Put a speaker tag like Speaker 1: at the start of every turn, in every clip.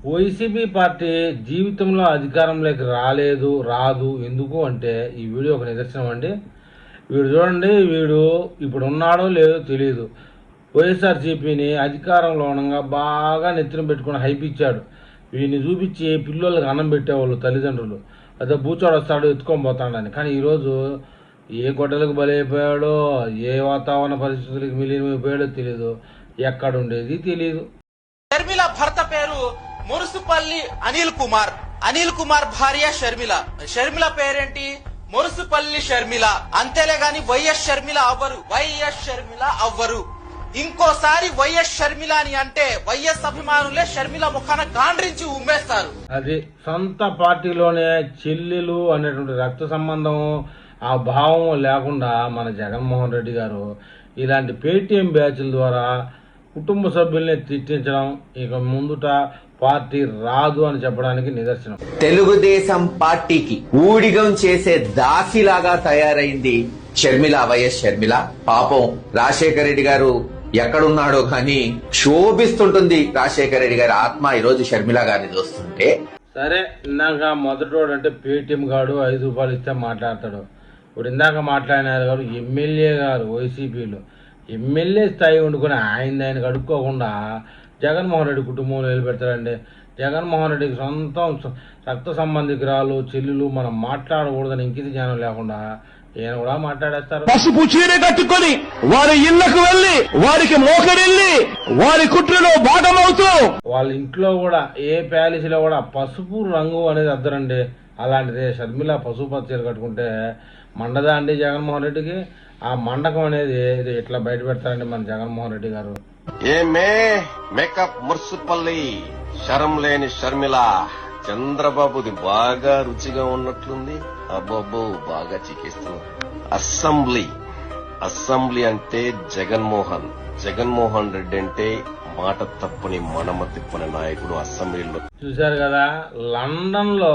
Speaker 1: YCP party జీవితంలో అధికారంలోకి రాదు ఎందుకు అంటే ఈ వీడియో ఒక నిదర్శనం అండి. వీడు చూడండి, వీడు ఇప్పుడు ఉన్నాడో లేదో తెలియదు. వైఎస్ఆర్సీపీని అధికారంలో ఉండగా బాగా నెత్తిన పెట్టుకుని హైప్ ఇచ్చాడు. వీడిని చూపించి పిల్లలకి అన్నం పెట్టేవాళ్ళు తల్లిదండ్రులు, అదే బూచోడు వస్తాడు ఎత్తుకొని పోతాడని. కానీ ఈరోజు ఏ గొడ్డలకు బలైపోయాడో, ఏ వాతావరణ పరిస్థితులకు మిలిగిపోయాడో తెలియదు, ఎక్కడుండేది తెలియదు.
Speaker 2: షర్మిల భర్త పేరు మురుసుపల్లి అనిల్ కుమార్ భార్య షర్మిల పేరేంటి? మురుసుపల్లి షర్మిల. అంతేలే గాని వైఎస్ షర్మిల అవ్వరు. ఇంకోసారి వైఎస్ షర్మిల అని అంటే వైఎస్ అభిమానులే షర్మిల ముఖాన గాండ్రించి ఉమ్మేస్తారు.
Speaker 1: అది సొంత పార్టీలోనే చెల్లెలు అనేటువంటి రక్త సంబంధం, ఆ భావం లేకుండా మన జగన్మోహన్ రెడ్డి గారు ఇలాంటి పేటీఎం బ్యాచ్ల ద్వారా కుటుంబ సభ్యుల్ని తిట్టించడం ఇక ముందుట పార్టీ రాదు అని చెప్పడానికి నిదర్శనం.
Speaker 3: తెలుగుదేశం పార్టీకి ఊడిగం చేసే దాసిలాగా తయారైంది వైఎస్ షర్మిల. పాపం రాజశేఖర రెడ్డి గారు ఎక్కడున్నాడో కానీ క్షోభిస్తుంటుంది రాజశేఖర రెడ్డి గారి ఆత్మ ఈరోజు షర్మిల గారిని చూస్తుంటే.
Speaker 1: సరే, ఇందాక మొదటోడు అంటే పేటీఎం గాడు 5 రూపాయలు ఇస్తే మాట్లాడతాడు. ఇప్పుడు ఇందాక మాట్లాడినారు గారు ఎమ్మెల్యే గారు వైసీపీలో ఎమ్మెల్యే స్థాయి వండుకొని ఆయన అడుక్కోకుండా జగన్మోహన్ రెడ్డి కుటుంబంలో నిలబెడతాడండి. జగన్మోహన్ రెడ్డికి సొంతం రక్త సంబంధికురాలు చెల్లెలు మనం మాట్లాడకూడదని ఇంకిత జ్ఞానం లేకుండా ఈయన కూడా మాట్లాడేస్తారు.
Speaker 4: పసుపు చీర కట్టుకొని వారి ఇళ్లకు వెళ్లి వారికి మోకరిల్లి వారి కుట్రలో భాగమవుతూ
Speaker 1: వాళ్ళ ఇంట్లో కూడా ఏ ప్యాలెస్లో కూడా పసుపు రంగు అనేది అద్దరండి. అలాంటిది షర్మిల పసుపు చీర కట్టుకుంటే మండదా అండి జగన్మోహన్ రెడ్డికి? ఆ మండకం అనేది ఇట్లా బయట పెడతారండి మన జగన్మోహన్ రెడ్డి గారు.
Speaker 5: ఏమే మేకప్ మురుసుపల్లి శరం లేని షర్మిల, చంద్రబాబుది బాగా రుచిగా ఉన్నట్లుంది. అబ్బబ్బో, బాగా చికిస్తున్నారు. అసెంబ్లీ అంటే జగన్మోహన్ రెడ్డి అంటే మాట తప్పని మనమ తిప్పని నాయకుడు. అసెంబ్లీలో
Speaker 1: చూశారు కదా, లండన్ లో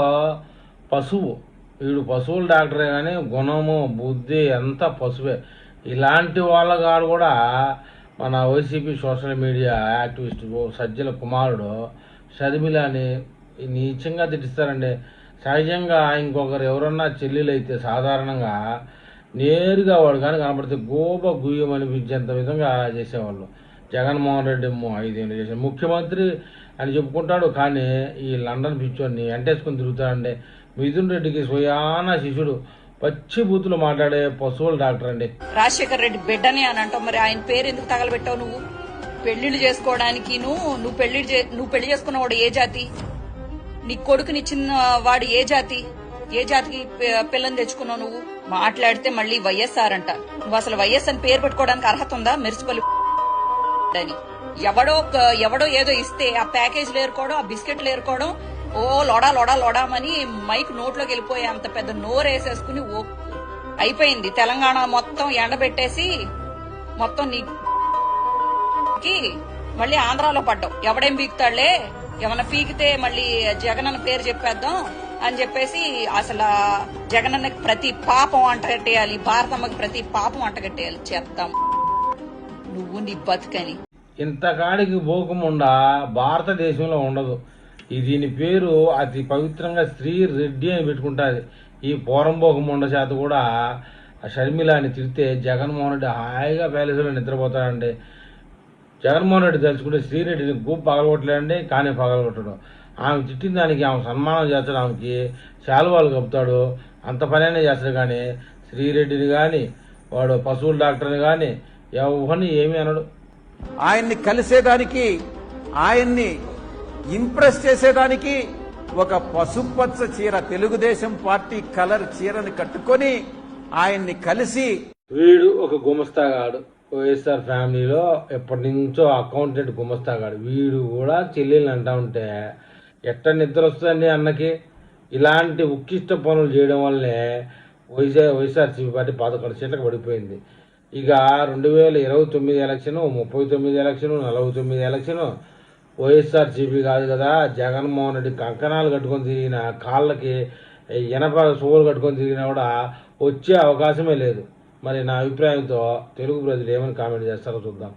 Speaker 1: పశువు, వీడు పశువుల డాక్టరే కానీ గుణము బుద్ధి అంతా పశువే. ఇలాంటి వాళ్ళ గారు కూడా మన YCP social media activist Sajjala కుమారుడు షర్మిలని నీచంగా తిట్టిస్తారండి. సహజంగా ఇంకొకరు ఎవరన్నా చెల్లెలు అయితే సాధారణంగా నేరుగా వాడు కానీ కనపడితే గోప గుయ్యం అనిపించేంత విధంగా చేసేవాళ్ళు. జగన్మోహన్ రెడ్డి 5 ఏళ్ళు చేశారు, ముఖ్యమంత్రి అని చెప్పుకుంటాడు. కానీ ఈ లండన్ పిచ్చోడిని ఎంటేసుకుని తిరుగుతాడండి. మిథున్ రెడ్డికి స్వయాన శిష్యుడు, పచ్చి బూతులు మాట్లాడే పశువుల డాక్టర్ అండి.
Speaker 6: రాజశేఖర రెడ్డి బిడ్డని అని అంటావు, మరి ఆయన పేరు ఎందుకు తగలబెట్టావు? నువ్వు పెళ్లిళ్ళు చేసుకోవడానికి నువ్వు పెళ్లి చేసుకున్నవాడు ఏ జాతి? నీ కొడుకునిచ్చిన వాడు ఏ జాతికి పిల్లని తెచ్చుకున్నావు? నువ్వు మాట్లాడితే మళ్ళీ వైఎస్ఆర్ అంట. నువ్వు అసలు వైఎస్ అని పేరు పెట్టుకోవడానికి అర్హత ఉందా? మెరిసిపల్లి అని ఎవడో ఏదో ఇస్తే ఆ ప్యాకేజీలు ఏరుకోవడం, ఆ బిస్కెట్లు ఏరుకోవడం, ఓ లోడామని మైక్ నోట్లోకి వెళ్ళిపోయి అంత పెద్ద నోరు వేసేసుకుని అయిపోయింది. తెలంగాణ మొత్తం ఎండబెట్టేసి మొత్తం నీకి మళ్ళీ ఆంధ్రాలో పడ్డావు. ఎవడేం పీకుతాడులే, ఏమన్నా పీకితే మళ్ళీ జగనన్న పేరు చెప్పేద్దాం అని చెప్పేసి అసలు జగనన్నకి ప్రతి పాపం అంటగట్టేయాలి, భారతమ్మకి ప్రతి పాపం అంటగట్టేయాలి. చేద్దాం నువ్వు నీ బతుకని.
Speaker 1: ఇంతకాడికి పోకముండా భారతదేశంలో ఉండదు. దీని పేరు అతి పవిత్రంగా శ్రీ రెడ్డి అని పెట్టుకుంటుంది. ఈ పోరంబోకముండ చేత కూడా షర్మిల అని తిరిగితే జగన్మోహన్ రెడ్డి హాయిగా ప్యాలెస్లో నిద్రపోతాడండి. జగన్మోహన్ రెడ్డి తలుచుకుంటే శ్రీరెడ్డిని గూపు పగలగొట్టలేడండి, కానీ పగలగొట్టడు. ఆమె తిట్టిన దానికి ఆమె సన్మానం చేస్తాడు, ఆమెకి శాలువాలు కప్పుతాడు, అంత పనైనా చేస్తాడు. కానీ శ్రీరెడ్డిని కానీ వాడు పశువుల డాక్టర్ని కానీ ఎవరిని ఏమీ అనడు.
Speaker 4: ఆయన్ని కలిసేదానికి, ఆయన్ని ఇంప్రెస్ చేసేదానికి ఒక పసుపచ్చ చీర, తెలుగుదేశం పార్టీ కలర్ చీరని కట్టుకొని ఆయన్ని కలిసి,
Speaker 1: వీడు ఒక గుమస్తాగాడు, వైఎస్ఆర్ ఫ్యామిలీలో ఎప్పటి నుంచో అకౌంటెంట్ గుమస్తాగాడు. వీడు కూడా చెల్లెళ్ళు అంటా ఉంటే ఎట్ట నిద్ర వస్తుందండి అన్నకి? ఇలాంటి ఉక్కిష్ట పనులు చేయడం వల్లనే వైఎస్ఆర్సీపీ పార్టీ 11 సీట్లకు పడిపోయింది. ఇక 2029 ఎలక్షన్, 39 ఎలక్షన్, 49 ఎలక్షన్ వైఎస్ఆర్సీపీ కాదు కదా, జగన్మోహన్ రెడ్డి కంకణాలు కట్టుకొని తిరిగిన, కాళ్ళకి ఎనప సోలు కట్టుకొని తిరిగినా కూడా వచ్చే అవకాశమే లేదు. మరి నా అభిప్రాయంతో తెలుగు ప్రజలు ఏమని కామెంట్ చేస్తారో చూద్దాం.